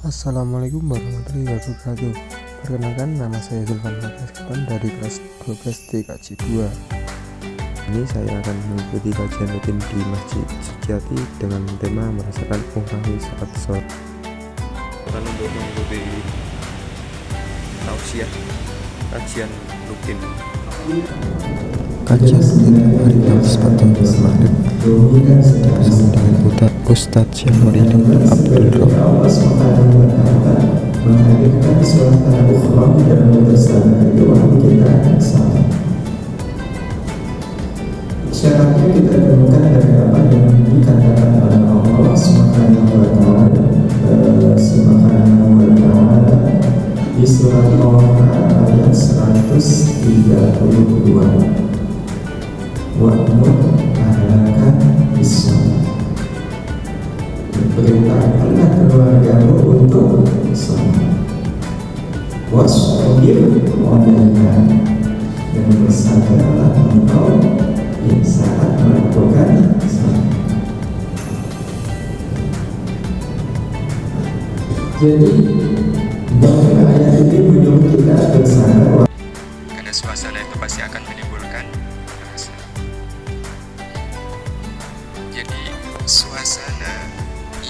Assalamualaikum warahmatullahi wabarakatuh. Perkenalkan, nama saya Zulfan Fathia dari kelas 12 TKJ 2. Ini saya akan mengikuti kajian rutin di Masjid Suciati dengan tema merasakan ukhuwah saat sholat. Bukan untuk mengikuti tausiah kajian rutin. Kajian rutin hari Kamis pada bulan Maret bersama dengan Ustadz Syafri dan Abdul Rahman. Menghadirkan suasana ukhuwah dalam bersama itu waktu kita sama. Syaratnya kita temukan dari apa yang dikatakan oleh Allah Subhanahu wa Ta'ala di surat Al-Baqarah ayat 132. Wa'mur ahlakan bis-shalah. Perintahkanlah keluargamu untuk sholat. Wasbir 'alaiha, dan bersabarlah engkau yang saat melakukan sholat. Jadi bahwa ayat ini menyuruh kita bersabar. Karena suasana itu pasti akan menimbulkan rasa. Jadi suasana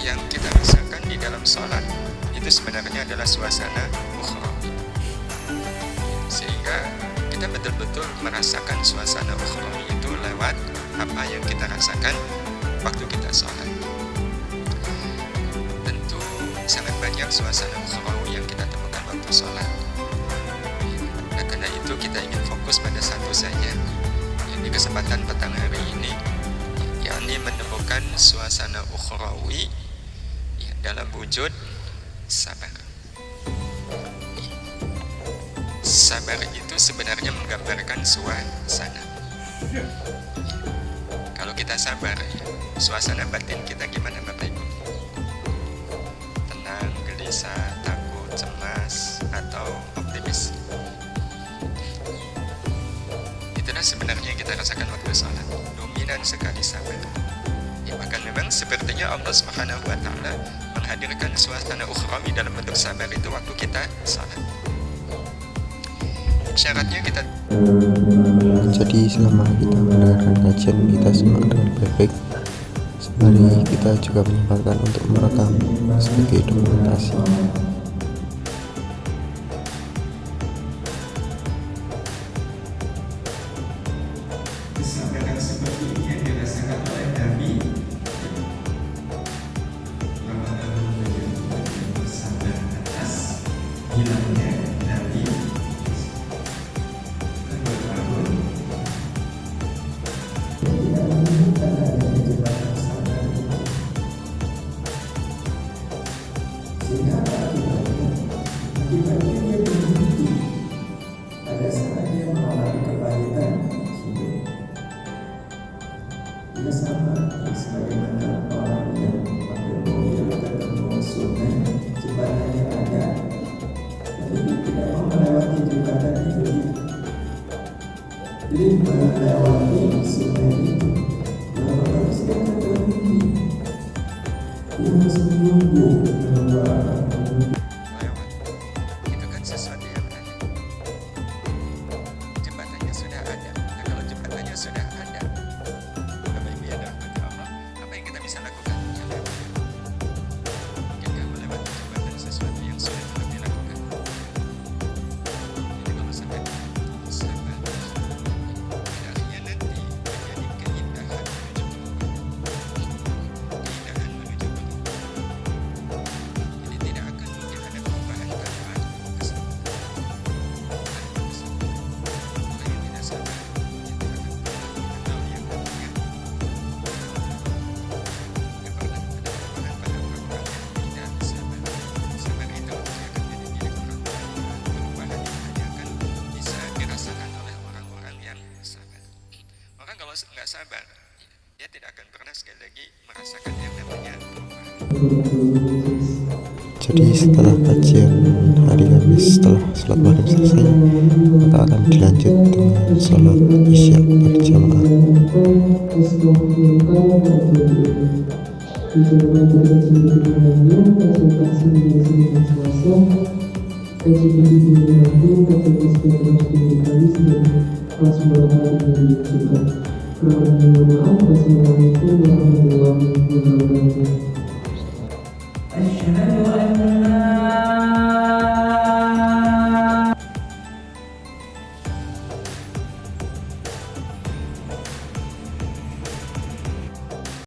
yang kita rasakan di dalam sholat itu sebenarnya adalah suasana ukhrawi, sehingga kita betul-betul merasakan suasana ukhrawi itu lewat apa yang kita rasakan waktu kita sholat. Tentu sangat banyak suasana ukhrawi yang kita temukan waktu sholat. Nah, karena itu kita ingin fokus pada satu saja, yang di kesempatan petang hari ini, yakni menemukan suasana ukhrawi dalam wujud sabar. Sabar itu sebenarnya menggambarkan suasana. Kalau kita sabar, suasana batin kita gimana Bapak Ibu? Tenang, gelisah, takut, cemas, atau optimis? Itulah sebenarnya yang kita rasakan waktu sholat. Dominan sekali sabar. Bahkan memang sepertinya Allah Subhanahu wa Ta'ala menghadirkan suasana ukhrawi dalam bentuk sabar itu waktu kita salat. Syaratnya kita. Jadi selama kita mendengarkan kajian, kita simak dengan baik-baik. Sembari kita juga menyempatkan untuk merekam sebagai dokumentasi. Kesabaran seperti ini yang dirasakan oleh Nabi. Bersabar atas hilangnya Nabi bertahun. Tidak menemukan adanya kecepatan sabar, sehingga akibatnya dia berhenti pada saat dia mengalami kepahitan hidup. Dia sama sebagaimana orang yang pakai mobil ketemu sungai, jembatannya ada, tapi dia tidak mau melewati jembatan itu. Jadi melewati sungai itu, maka harus dia berhenti. Dia harus menunggu apa? lewat. Itu kan sesuatu yang aneh. Jembatannya sudah ada. Nah, kalau jembatannya sudah ada, Bapak Ibu ya dirahmati Allah, apa yang kita bisa lakukan? Ya lewat. Mungkinkah melewati jembatan sesuatu yang sudah pernah dilakukan? Jadi kalau sampai sabar, akhirnya nanti menjadi keindahan menuju keluar. Keindahan menuju keluar. Jadi tidak akan mungkin ada perubahan tanpa kesabaran. Tanpa kesabaran, orang yang tidak sabar tidak akan pernah mengenal yang namanya tidak pernah ada perubahan pada orang-orang yang tidak sabar. Sabar itu nanti akan jadi milik orang-orang. Perubahan itu hanya akan bisa dirasakan oleh orang-orang yang sabar. Orang kalau nggak sabar, dia tidak akan pernah sekali lagi merasakan yang namanya perubahan. Jadi setelah kajian hari Kamis, setelah sholat maghrib selesai, maka akan dilanjut dengan sholat isya berjamaah. Bisa membaca kecil-kecilannya, konsultasi di sini. LGBT Bandung KTS Petrus Kami sebagai kelas berhari yang dilakukan. Kurang lebih mohon maaf. Wassalamualaikum warahmatullahi wabarakatuh.